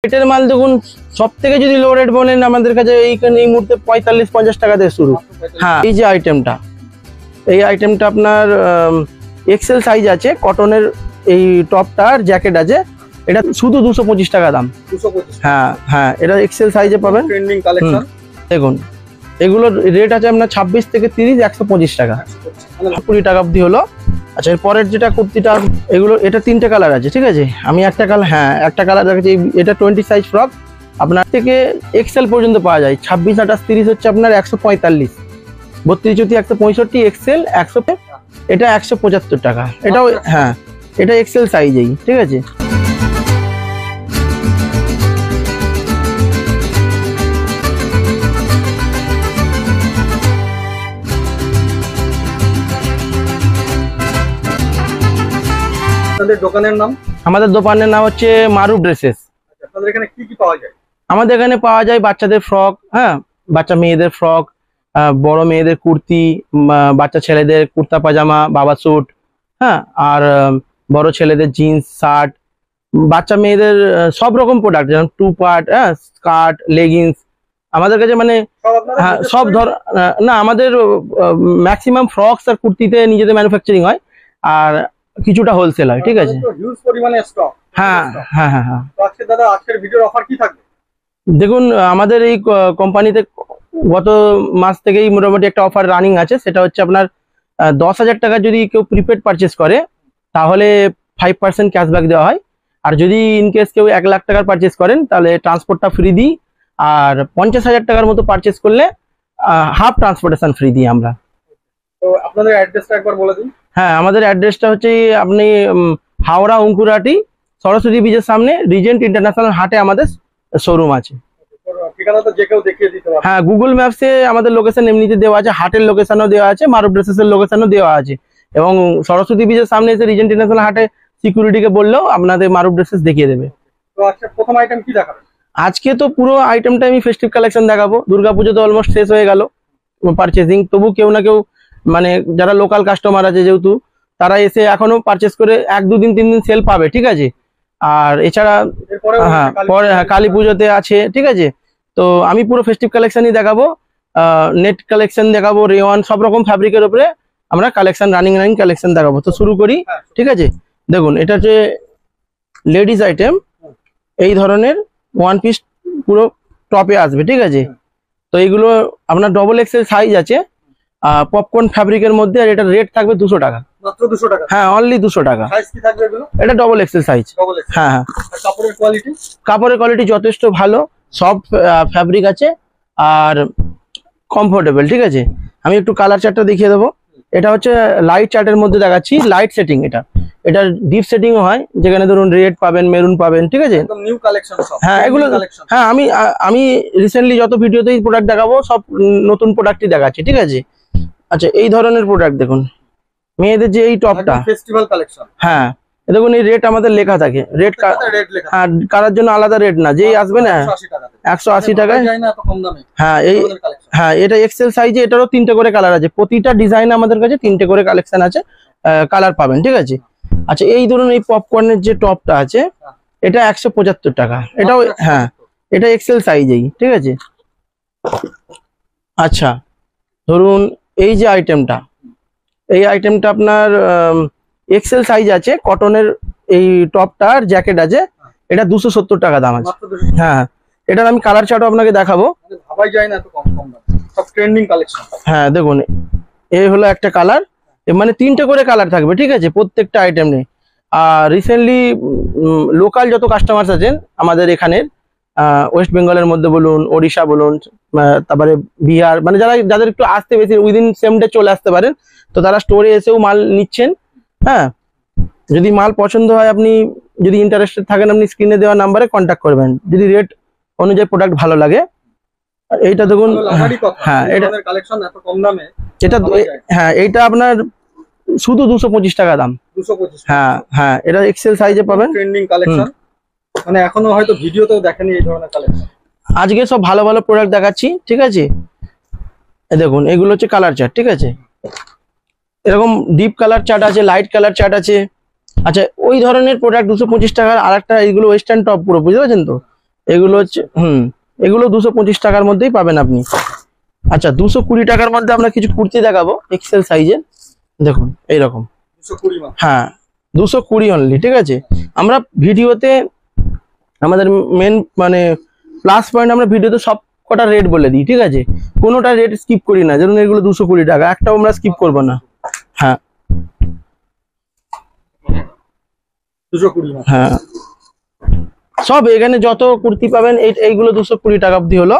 রেটের মাল দেখুন, সব থেকে যদি লো রেট বলেন আমাদের কাছে এইখানে এই মুহূর্তে 45-50 টাকা থেকে শুরু। হ্যাঁ, এই যে আইটেমটা, এই আইটেমটা আপনার এক্সেল সাইজ আছে, কটনের এই টপটা আর জ্যাকেট আছে, এটা শুধু 225 টাকা দাম। 225। হ্যাঁ হ্যাঁ, এটা এক্সেল সাইজে পাবেন। Trending collection. দেখুন এগুলোর রেট আছে আপনার 26 থেকে 30, 125 টাকা, 20 টাকা অবধি হলো। আচ্ছা, এর পরের যেটা কুর্তিটা, এগুলো এটা 3টে কালার আছে, ঠিক আছে। আমি একটা কালার, হ্যাঁ একটা কালার দেখাচ্ছি। এটা 20 সাইজ ফ্রক, আপনার থেকে এক্সেল পর্যন্ত পাওয়া যায়। 26, 28, 30 হচ্ছে আপনার 145, 32, 34, 165, এক্সেল 100, এটা 175 টাকা। এটাও হ্যাঁ, এটা এক্সেল সাইজেই, ঠিক আছে। আপনাদের দোকানের নাম? আমাদের দোকানের নাম হচ্ছে মারুফ ড্রেসেস। আপনাদের এখানে কি কি পাওয়া যায়? আমাদের এখানে পাওয়া যায় বাচ্চাদের ফ্রক, হ্যাঁ বাচ্চা মেয়েদের ফ্রক, বড় মেয়েদের কুর্তি, বাচ্চা ছেলেদের কুর্তা পাজামা, বাবা স্যুট, হ্যাঁ আর বড় ছেলেদের জিন্স শার্ট, বাচ্চা মেয়েদের সব রকম প্রোডাক্ট, যেমন 2 পার্ট, হ্যাঁ স্কার্ট, লেগিংস আমাদের কাছে, মানে হ্যাঁ সব ধর না, আমাদের ম্যাক্সিমাম ফ্রকস আর কুর্তিতে নিজেদের ম্যানুফ্যাকচারিং হয়, আর কিছুটা হোলসেল হয়, ঠিক আছে। হিউজ পরিমাণে স্টক। হ্যাঁ হ্যাঁ হ্যাঁ হ্যাঁ। তো আজকে দাদা, আজকের ভিডিওর অফার কি থাকবে? দেখুন আমাদের এই কোম্পানিতে গত মাস থেকেই মোটামুটি একটা অফার রানিং আছে। সেটা হচ্ছে আপনার 10,000 টাকা যদি কেউ প্রিপেড পারচেস করে তাহলে 5% ক্যাশব্যাক দেওয়া হয়, আর যদি ইনকেস কেউ 1 লাখ টাকার পারচেস করেন তাহলে ট্রান্সপোর্টটা ফ্রি দিই, আর 50,000 টাকার মতো পারচেস করলে হাফ ট্রান্সপোর্টেশন ফ্রি দিই আমরা। তো আপনাদের অ্যাড্রেসটা একবার বলে দিন। হ্যাঁ, আমাদের অ্যাড্রেসটা হচ্ছে আপনি হাওড়া অঙ্কুরহাটি সরস্বতী ব্রিজের সামনে রিজেন্ট ইন্টারন্যাশনাল হাটে আমাদের শোরুম আছে। ঠিকানাটা যে কেউ দেখিয়ে দিতে পারবে। হ্যাঁ, গুগল ম্যাপসে আমাদের লোকেশন এমনিতে দেওয়া আছে, হাটের লোকেশনও দেওয়া আছে, মারুফ ড্রেসেসের লোকেশনও দেওয়া আছে, এবং সরস্বতী ব্রিজের সামনে এসে রিজেন্ট ইন্টারন্যাশনাল হাটে সিকিউরিটিকে বললেও আপনাদের মারুফ ড্রেসেস দেখিয়ে দেবে। তো আজকে প্রথম আইটেম কি দেখাবেন? আজকে তো পুরো আইটেমটা আমি ফেস্টিভ কালেকশন দেখাবো। দুর্গাপুজো তো অলমোস্ট শেষ হয়ে গেল পারচেজিং, তবু কেউ না কেউ, মানে যারা লোকাল কাস্টমার আছে যেহেতু, তারা এসে এখনো পারচেস করে 1, 2 দিন 3 দিন সেল পাবে, ঠিক আছে। আর এছাড়া হ্যাঁ পরে কালী পুজোতে আছে, ঠিক আছে। তো আমি পুরো ফেস্টিভ কালেকশনই দেখাবো, নেট কালেকশন দেখাবো, রেওয়ান সব রকম ফ্যাব্রিকের উপরে আমরা কালেকশন, রানিং কালেকশন দেখাবো। তো শুরু করি, ঠিক আছে। দেখুন এটা হচ্ছে লেডিস আইটেম, এই ধরনের 1 পিস পুরো টপে আসবে, ঠিক আছে। তো এইগুলো আপনার ডবল এক্সেল সাইজ আছে, পপকর্ন ফ্যাব্রিকের মধ্যে, আর এটা রেট থাকবে 200 টাকা মাত্র। 200 টাকা? হ্যাঁ, অনলি 200 টাকা। সাইজ কি থাকবে এগুলো? এটা double XL size. Double XL? হ্যাঁ হ্যাঁ। আর কাপড়ের কোয়ালিটি? কাপড়ের কোয়ালিটি যথেষ্ট ভালো, সফট ফ্যাব্রিক আছে আর কমফোর্টেবল, ঠিক আছে। আমি একটু কালার চার্টটা দেখিয়ে দেবো। এটা হচ্ছে লাইট চার্টের মধ্যে দেখাচ্ছি, লাইট সেটিং। এটা ডিপ সেটিংও হয়, যেখানে ধরুন রেড পাবেন, মেরুন পাবেন, ঠিক আছে। একদম নিউ কালেকশন সব। হ্যাঁ এগুলো, হ্যাঁ আমি রিসেন্টলি যত ভিডিওতেই প্রোডাক্ট দেখাবো সব নতুন প্রোডাক্টই দেখাচ্ছি, ঠিক আছে। আচ্ছা, এই ধরনের প্রোডাক্ট দেখুন, মেয়েদের যে এই টপটা, ফেস্টিভ্যাল কালেকশন। হ্যাঁ দেখুন এই রেট আমাদের লেখা থাকে, রেট আর কারার জন্য আলাদা রেট না, যেই আসবে না 180 টাকায়। হ্যাঁ এই, হ্যাঁ এটা এক্সেল সাইজে, এটারও 3টে করে কালার আছে, প্রতিটা ডিজাইন আমাদের কাছে 3টে করে কালেকশন আছে, কালার পাবেন, ঠিক আছে। আচ্ছা, এই ধরুন এই পপকর্নের যে টপটা আছে, এটা 175 টাকা, এটাও হ্যাঁ এটা এক্সেল সাইজেই, ঠিক আছে। আচ্ছা ধরুন এই যে আইটেমটা, এই আইটেমটা আপনার এক্সেল সাইজ আছে, কটনের এই টপটা আর জ্যাকেট আছে, এটা 270 টাকা দাম আছে। হ্যাঁ, এটার আমি কালার চার্টও আপনাকে দেখাবো। ভাবাই যায় না এত কম দাম, সব ট্রেন্ডিং কালেকশন। হ্যাঁ দেখুন, এই হলো একটা কালার, মানে 3টে করে কালার থাকবে, ঠিক আছে, প্রত্যেকটা আইটেম নেই। আর রিসেন্টলি লোকাল যত কাস্টমার্স আছেন আমাদের এখানের, ওয়েস্ট বেঙ্গলের মধ্যে বলুন, ওড়িশা বলুন, তারপরে বিহার, মানে যাদের একটু আসতে বেশি উইদিন সেম ডে চলে আসতে পারেন, তো তারা স্টোরে এসেও মাল নিচ্ছেন। হ্যাঁ, যদি মাল পছন্দ হয়, আপনি যদি ইন্টারেস্টেড থাকেন, আপনি স্ক্রিনে দেওয়া নাম্বারে কন্ট্যাক্ট করবেন, যদি রেট অনুযায়ী প্রোডাক্ট ভালো লাগে। এইটা দেখুন, হ্যাঁ এটা কালেকশন এত কম দামে, এটা হ্যাঁ এইটা আপনার শুধু 225 টাকা দাম। 225? হ্যাঁ হ্যাঁ, এটা এক্সেল সাইজে পাবেন, ট্রেন্ডিং কালেকশন, মানে এখনো হয়তো ভিডিওতেও দেখেনি এই ধরনের কালেকশন। আজকে সব ভালো ভালো প্রোডাক্ট দেখাচ্ছি, ঠিক আছে। দেখুন এগুলো হচ্ছে কালার চার্ট, ঠিক আছে। এরকম ডিপ কালার চার্ট আছে, লাইট কালার চার্ট আছে। আচ্ছা, ওই ধরনের প্রোডাক্ট 225 টাকার। আর একটা এইগুলো ওয়েস্টার্ন টপ পুরো, বুঝতে পারছেন তো, এগুলো হচ্ছে এগুলো 225 টাকার মধ্যেই পাবেন আপনি। আচ্ছা 220 টাকার মধ্যে আমরা কিছু কুর্তি দেখাবো এক্সেল সাইজের, দেখুন এইরকম। 220 হ্যাঁ 220 অনলি, ঠিক আছে। আমরা ভিডিওতে আমাদের মেন মানে প্লাস পয়েন্ট, আমরা ভিডিওতে সব কটা রেট বলে দিই, ঠিক আছে, কোনোটা রেট স্কিপ করি না। যেমন এগুলো 220 টাকা, একটাও আমরা স্কিপ করবো না। হ্যাঁ 220 হ্যাঁ সব এখানে যত কুর্তি পাবেন এইগুলো 220 টাকা অবধি হলো।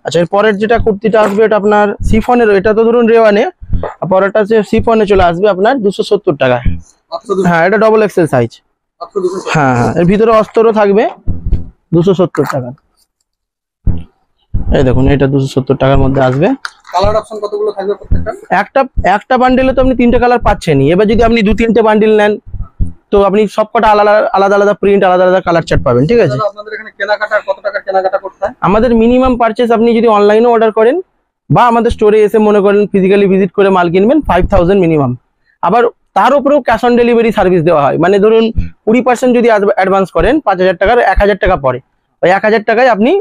আচ্ছা এর পরের যেটা কুর্তিটা আসবে এটা আপনার শিফনের, এটা তো ধরুন রেওয়ানে, আর পরেরটা হচ্ছে শিফনে চলে আসবে আপনার 270 টাকা। হ্যাঁ এটা ডবল এক্সেল সাইজ। হ্যাঁ হ্যাঁ এর ভিতরে অস্ত্রও থাকবে 270 টাকা। এই দেখুন এটা 270 টাকার মধ্যে আসবে। কালার অপশন কতগুলো থাকবে প্রত্যেকটা? একটা বান্ডেলে তো আপনি 3টে কালার পাচ্ছেনই। এবার যদি আপনি 2-3টে বান্ডেল নেন তো আপনি সবকটা আলাদা আলাদা প্রিন্ট, আলাদা আলাদা কালার চার্ট পাবেন, ঠিক আছে। আপনাদের এখানে কেনাকাটা কত টাকার কেনাকাটা করতে হয়? আমাদের মিনিমাম পারচেজ আপনি যদি অনলাইনে অর্ডার করেন বা আমাদের স্টোরে এসে মনে করেন ফিজিক্যালি ভিজিট করে মাল কিনবেন 5000 মিনিমাম। আবার তার উপরেও ক্যাশ অন ডেলিভারি সার্ভিস দেওয়া হয়। মানে ধরুন 20% যদি অ্যাডভান্স করেন 5000 টাকার, 1000 টাকা পরে, ওই 1000 টাকায় আপনি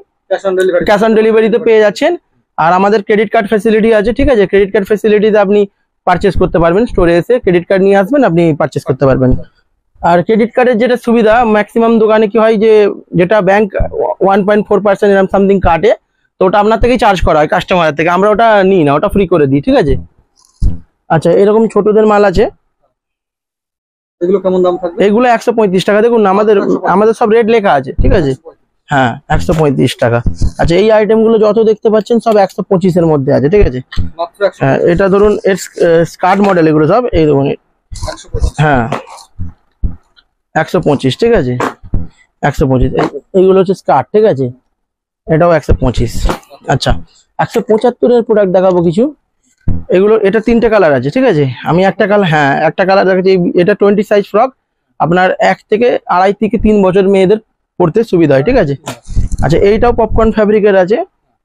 ক্যাশ অন ডেলিভারিতে পেয়ে যাচ্ছেন। আর আমাদের ক্রেডিট কার্ড ফ্যাসিলিটি আছে, ঠিক আছে। ক্রেডিট কার্ড ফ্যাসিলিটিতে আপনি পারচেস করতে পারবেন, স্টোরে এসে ক্রেডিট কার্ড নিয়ে আসবেন, আপনি পারচেস করতে পারবেন। আর ক্রেডিট কার্ডের যেটা সুবিধা, ম্যাক্সিমাম দোকানে কি হয় যে যেটা ব্যাংক 1.4% এরকম সামথিং কাটে, তো ওটা আপনার থেকেই চার্জ করা হয় কাস্টমারের থেকে, আমরা ওটা নিই না, ওটা ফ্রি করে দিই, ঠিক আছে। আচ্ছা এরকম ছোটদের মাল আছে, এগুলো কেমন দাম থাকবে? এগুলো 135 টাকা। দেখুন আমাদের সব রেট লেখা আছে, ঠিক আছে। হ্যাঁ 135 টাকা। আচ্ছা এই আইটেম গুলো যত দেখতে পাচ্ছেন সব 125 এর মধ্যে আছে, ঠিক আছে। হ্যাঁ এটা ধরুন এর স্কার্ট মডেল, এগুলো সব এই দেখুন। হ্যাঁ 125, ঠিক আছে, 125। এইগুলো হচ্ছে স্কার্ট, ঠিক আছে, এটাও 125। আচ্ছা 175 এর প্রোডাক্ট দেখাবো কিছু। এগুলো এটা 3টে কালার আছে, ঠিক আছে। আমি একটা কালার, হ্যাঁ একটা কালার দেখাচ্ছি। এটা 20 সাইজ ফ্রক, আপনার 1 থেকে 2.5 থেকে 3 বছর মেয়েদের পড়তে সুবিধা হয়, ঠিক আছে। আচ্ছা এইটাও পপকর্ন ফ্যাব্রিকের আছে,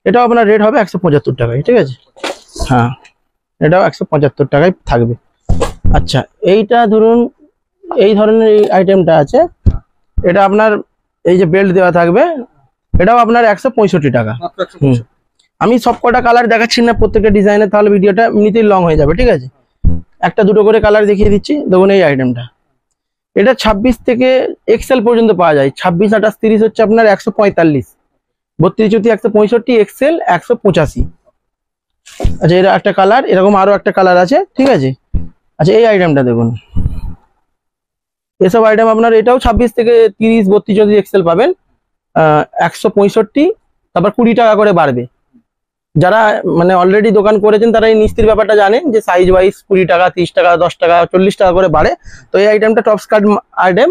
এটাও আপনার রেট হবে 175 টাকায়, ঠিক আছে। হ্যাঁ এটাও 175 টাকায় থাকবে। আচ্ছা এইটা ধরুন এই ধরনের এই আইটেমটা আছে, এটা আপনার এই যে বেল্ট দেওয়া থাকবে, এটাও আপনার 165 টাকা। আমি সব কটা কালার দেখাচ্ছি না প্রত্যেকটা ডিজাইনের, তাহলে ভিডিওটা এমনিতেই লং হয়ে যাবে, ঠিক আছে। একটা দুটো করে কালার দেখিয়ে দিচ্ছি। দেখুন এই আইটেমটা, এটা 26 থেকে এক্সেল পর্যন্ত পাওয়া যায়। 26, 28, 30 হচ্ছে আপনার 145, 32, 34, 165, এক্সেল 185। আচ্ছা এটা একটা কালার, এরকম আরো একটা কালার আছে, ঠিক আছে। আচ্ছা এই আইটেমটা দেখুন, এসব আইটেম আপনার এটাও 26 থেকে 30, 32, 34 এক্সেল পাবেন, 165। তারপর 20 টাকা করে বাড়বে। যারা মানে অলরেডি দোকান করেছেন তারা এই নিস্তির ব্যাপারটা জানেন যে সাইজ ওয়াইজ 20 টাকা, 30 টাকা, 10 টাকা, 40 টাকা করে বাড়ে। তো এই আইটেমটা টপ স্কার্ট আইটেম,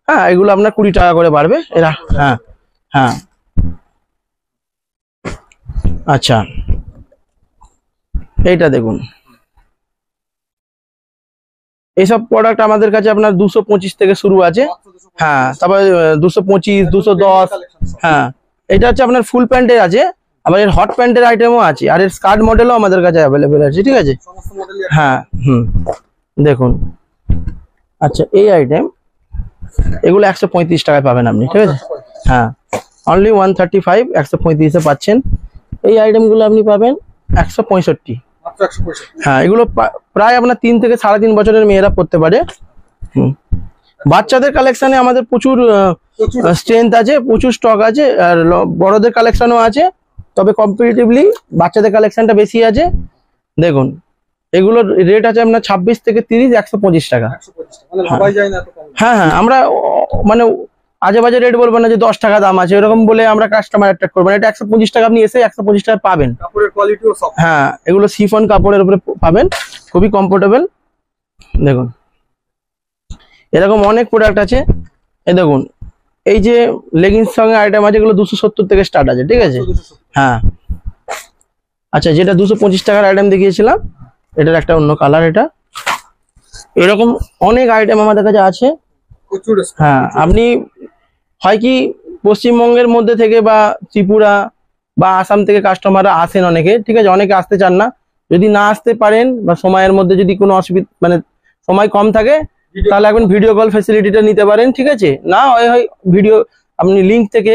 হ্যাঁ এগুলো আপনার 20 টাকা করে বাড়বে এরা। হ্যাঁ হ্যাঁ আচ্ছা এইটা দেখুন, এইসব প্রোডাক্ট আমাদের কাছে আপনার 225 থেকে শুরু আছে। হ্যাঁ তারপরে 225, 210। হ্যাঁ এটা হচ্ছে আপনার ফুল প্যান্টের আছে, আবার এর হট প্যান্টের আইটেমও আছে, আর এর স্কার্ট মডেলও আমাদের কাছে অ্যাভেলেবেল আছে, ঠিক আছে। হ্যাঁ দেখুন। আচ্ছা এই আইটেম এগুলো 135 টাকায় পাবেন আপনি, ঠিক আছে। হ্যাঁ অনলি 135, 135-এ পাচ্ছেন। এই আইটেমগুলো আপনি পাবেন 165। হ্যাঁ এগুলো প্রায় আপনার 3 থেকে 3.5 বছরের মেয়েরা পড়তে পারে। বাচ্চাদের কালেকশনে আমাদের প্রচুর স্ট্রেংথ আছে, প্রচুর স্টক আছে, আর বড়দের কালেকশনও আছে, তবে কম্পারেটিভলি বাচ্চাদের কালেকশনটা বেশি আছে। দেখুন এগুলোর রেট আছে আপনার 26 থেকে 30, 125 টাকা। হ্যাঁ হ্যাঁ আমরা মানে আজে বাজে রেট বলবো না যে 10 টাকা দাম আছে, এরকম বলে আমরা কাস্টমার অ্যাট্রাক্ট করবো না। এটা 125 টাকা, আপনি এসে 125 টাকা পাবেন। হ্যাঁ এগুলো শিফন কাপড়ের উপরে পাবেন, খুবই কমফোর্টেবল। দেখুন এরকম অনেক প্রোডাক্ট আছে। এই দেখুন এই যে লেগিংস সঙ্গে আইটেম আছে, এগুলো 270 থেকে স্টার্ট আছে, ঠিক আছে। হ্যাঁ আচ্ছা যেটা 225 টাকার আইটেম দেখিয়েছিলাম, এটার একটা অন্য কালার। এটা এরকম অনেক আইটেম আমাদের কাছে আছে। হ্যাঁ আপনি হয় কি পশ্চিমবঙ্গের মধ্যে থেকে বা ত্রিপুরা বা আসাম থেকে কাস্টমাররা আসেন অনেকে, ঠিক আছে, অনেকে আসতে চান না। যদি না আসতে পারেন বা সময়ের মধ্যে যদি কোনো অসুবিধা মানে সময় কম থাকে, তাহলে এখন ভিডিও কল ফ্যাসিলিটিটা নিতে পারেন, ঠিক আছে। না হয় ভিডিও আপনি লিঙ্ক থেকে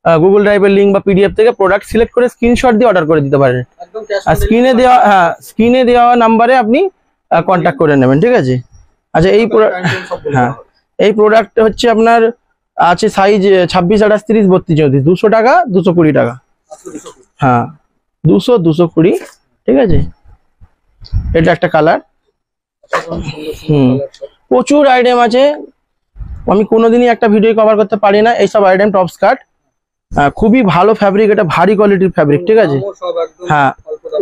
গুগল ড্রাইভের লিঙ্ক বা পিডিএফ থেকে প্রোডাক্ট সিলেক্ট করে স্ক্রিনশট দিয়ে অর্ডার করে দিতে পারেন। একদম ক্যাশ আর স্ক্রিনে দেওয়া নাম্বারে আপনি কন্ট্যাক্ট করে নেবেন, ঠিক আছে। আচ্ছা এই প্রোডাক্ট হচ্ছে আপনার আছে সাইজ 26, 28, 30, 32, 34, 200 টাকা, 220 টাকা। হ্যাঁ 200, 220, ঠিক আছে। এটা একটা কালার। প্রচুর আইটেম আছে, আমি কোনোদিনই একটা ভিডিও কভার করতে পারি না। এইসব আইটেম টপ স্কার্ট, খুবই ভালো ফ্যাব্রিক, এটা ভারী কোয়ালিটির ফ্যাব্রিক, ঠিক আছে। হ্যাঁ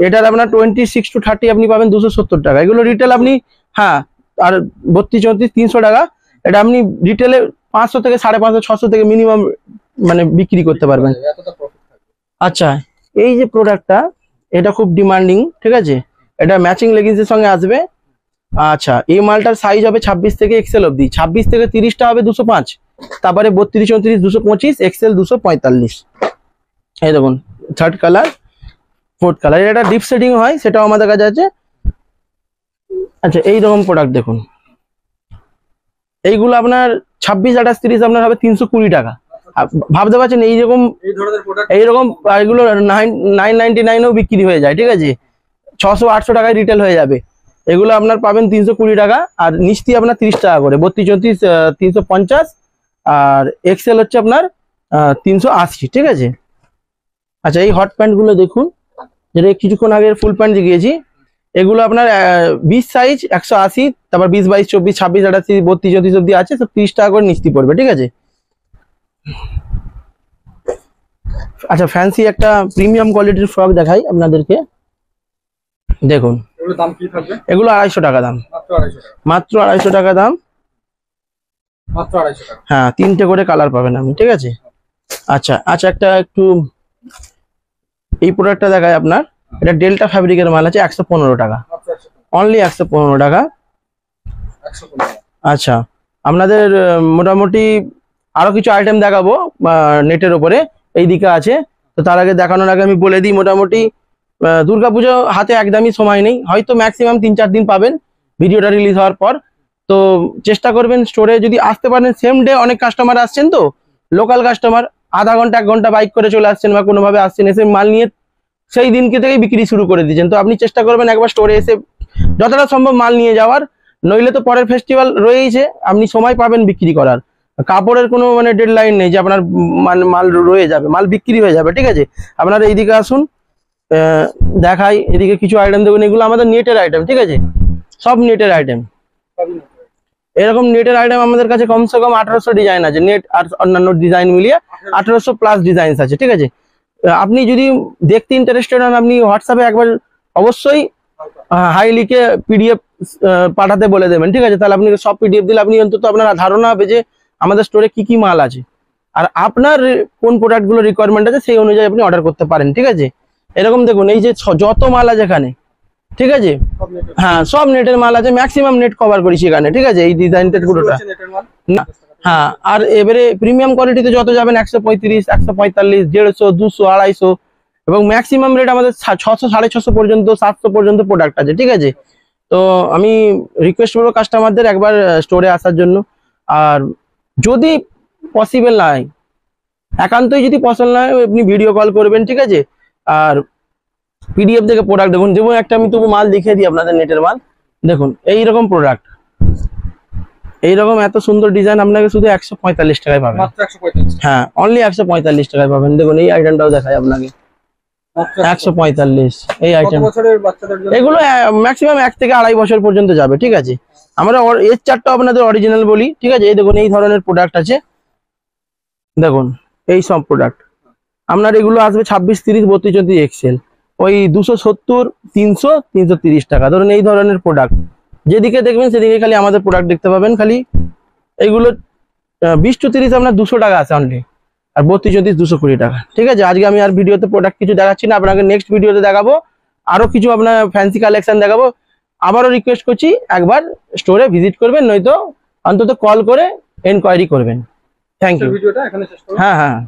এটার আপনার 26 to 30 আপনি পাবেন 270 টাকা। এগুলো রিটেল আপনি, হ্যাঁ, আর 32, 34, 300 টাকা। এটা আপনি রিটেলে 500 থেকে 550, 600 থেকে মিনিমাম মানে বিক্রি করতে পারবেন। আচ্ছা এই যে প্রোডাক্টটা, এটা খুব ডিমান্ডিং, ঠিক আছে। এটা ম্যাচিং লেগিংসের সঙ্গে আসবে। আচ্ছা এই মালটার সাইজ হবে 26 থেকে এক্সেল অবধি। 26 থেকে 30টা হবে 205, তারপরে 32, 34, 225, এক্সেল 245। এই দেখুন থার্ড কালার, ফোর্থ কালার। এটা ডিপ শেডিং হয়, সেটাও আমাদের কাছে আছে। আচ্ছা এই রকম প্রোডাক্ট দেখুন, এইগুলো আপনার 26, 28, 30 আপনার হবে 320 টাকা। ভাবতে পারছেন এইরকম এগুলো 999-ও বিক্রি হয়ে যায়, ঠিক আছে। 600, 800 টাকায় রিটেল হয়ে যাবে। এগুলো আপনার পাবেন 320 টাকা, আর নিস্তি আপনার 30 টাকা করে। 32, 34, 350, আর এক্সেল হচ্ছে আপনার 380, ঠিক আছে। আচ্ছা এই হট প্যান্ট গুলো দেখুন, যেটা কিছুক্ষণ আগে ফুল প্যান্ট দেখিয়েছি। এগুলো আপনার 20 সাইজ 180, তারপর 20, 22, 24, 26, 28, 32, 34 অব্দি আছে, সব 30 টাকা করে নিস্তি পড়বে, ঠিক আছে। আচ্ছা ফ্যান্সি একটা প্রিমিয়াম কোয়ালিটির ফ্রক দেখাই আপনাদেরকে, দেখুন। এগুলো 250 টাকা দাম, মাত্র 250 টাকা দাম। হ্যাঁ 3টে করে কালার পাবেন আপনি, ঠিক আছে। আচ্ছা একটা একটু এই প্রোডাক্টটা দেখায় আপনার। এটা ডেল্টা ফ্যাব্রিকের মাল আছে, 115 টাকা, অনলি 115 টাকা। আচ্ছা আপনাদের মোটামুটি আরো কিছু আইটেম দেখাবো নেটের উপরে, এই দিকে আছে। তো তার আগে দেখানোর আগে আমি বলে দিই, মোটামুটি দুর্গাপুজো হাতে একদমই সময় নেই, হয়তো ম্যাক্সিমাম 3-4 দিন পাবেন ভিডিওটা রিলিজ হওয়ার পর। তো চেষ্টা করবেন স্টোরে যদি আসতে পারেন সেম ডে। অনেক কাস্টমার আসছেন, তো লোকাল কাস্টমার আধা ঘন্টা 1 ঘন্টা বাইক করে চলে আসছেন বা কোনোভাবে আসছেন, এসে মাল নিয়ে সেই দিনকে থেকেই বিক্রি শুরু করে দিচ্ছেন। তো আপনি চেষ্টা করবেন একবার স্টোরে এসে যতটা সম্ভব মাল নিয়ে যাওয়ার, নইলে তো পরের ফেস্টিভ্যাল রয়েইছে, আপনি সময় পাবেন বিক্রি করার। কাপড়ের কোনো মানে ডেডলাইন নেই যে আপনার মাল রয়ে যাবে, মাল বিক্রি হয়ে যাবে, ঠিক আছে। আপনারা এইদিকে আসুন, দেখাই এদিকে কিছু আইটেম দেখুন। এগুলো আমাদের নেটের আইটেম, ঠিক আছে, সব নেটের আইটেম। এরকম নেটের আইটেম আমাদের কাছে কমসে কম 1800 ডিজাইন আছে, নেট আর অন্যান্য ডিজাইন মিলিয়ে 1800 প্লাস ডিজাইন আছে, ঠিক আছে। আপনি যদি দেখতে ইন্টারেস্টেড হন, আপনি হোয়াটসঅ্যাপে একবার অবশ্যই হাই লিখে পিডিএফ পাঠাতে বলে দেবেন, ঠিক আছে। তাহলে আপনি সব পিডিএফ দিলে আপনি অন্তত আপনার ধারণা হবে যে আমাদের স্টোরে কি কি মাল আছে, আর আপনার কোন প্রোডাক্টগুলো রিকোয়ারমেন্ট আছে সেই অনুযায়ী আপনি অর্ডার করতে পারেন, ঠিক আছে। এরকম দেখুন এই যে যত মাল আছে এখানে, ঠিক আছে। হ্যাঁ সব নেটের মাল আছে, ম্যাক্সিমাম নেট কভার করেছি এখানে, ঠিক আছে। এই ডিজাইনটা পুরোটা না, হ্যাঁ। আর এবারে প্রিমিয়াম কোয়ালিটিতে যত যাবেন 135, 145, 150, 200, 250, এবং ম্যাক্সিমাম রেট আমাদের 600, 650 পর্যন্ত, 700 পর্যন্ত প্রোডাক্ট আছে, ঠিক আছে। তো আমি রিকোয়েস্ট করবো কাস্টমারদের একবার স্টোরে আসার জন্য। আর যদি পসিবল না হয়, একান্তই যদি পছন্দ না হয়, আপনি ভিডিও কল করবেন, ঠিক আছে। আর পিডিএফ থেকে প্রোডাক্ট দেখুন, যেমন একটা আমি তবু মাল দেখিয়ে দিই আপনাদের নেটের মাল দেখুন। এইরকম প্রোডাক্ট, এইরকম এত সুন্দর ডিজাইন আপনাকে শুধু 145 টাকায় পাবেন, হ্যাঁ অনলি 145 টাকায় পাবেন। দেখুন এই আইটেমটাও দেখায় আপনাকে, 145 এই আইটেম। এগুলো ম্যাক্সিমাম 1 থেকে 2.5 বছর পর্যন্ত যাবে, ঠিক আছে। আমরা এর চারটা আপনাদের অরিজিনাল বলি, ঠিক আছে। এই দেখুন এই ধরনের প্রোডাক্ট আছে, দেখুন এই সব প্রোডাক্ট আপনার এগুলো আসবে 26, 30, 32, 34 এক্সেল, ওই 270, 300, 330 টাকা। ধরুন এই ধরনের প্রোডাক্ট যেদিকে দেখবেন সেদিকে খালি আমাদের প্রোডাক্ট দেখতে পাবেন। খালি এইগুলো 20 to 30 আপনার 200 টাকা আছে অনলি, আর 32, 34, 220 টাকা, ঠিক আছে। আজকে আমি আর ভিডিওতে প্রোডাক্ট কিছু দেখাচ্ছি না, আপনাকে নেক্সট ভিডিওতে দেখাবো আরো কিছু আপনার ফ্যান্সি কালেকশন দেখাবো। আবারও রিকোয়েস্ট করছি একবার স্টোরে ভিজিট করবেন, নয়তো অন্তত কল করে এনকোয়ারি করবেন। Thank you. হ্যাঁ হ্যাঁ।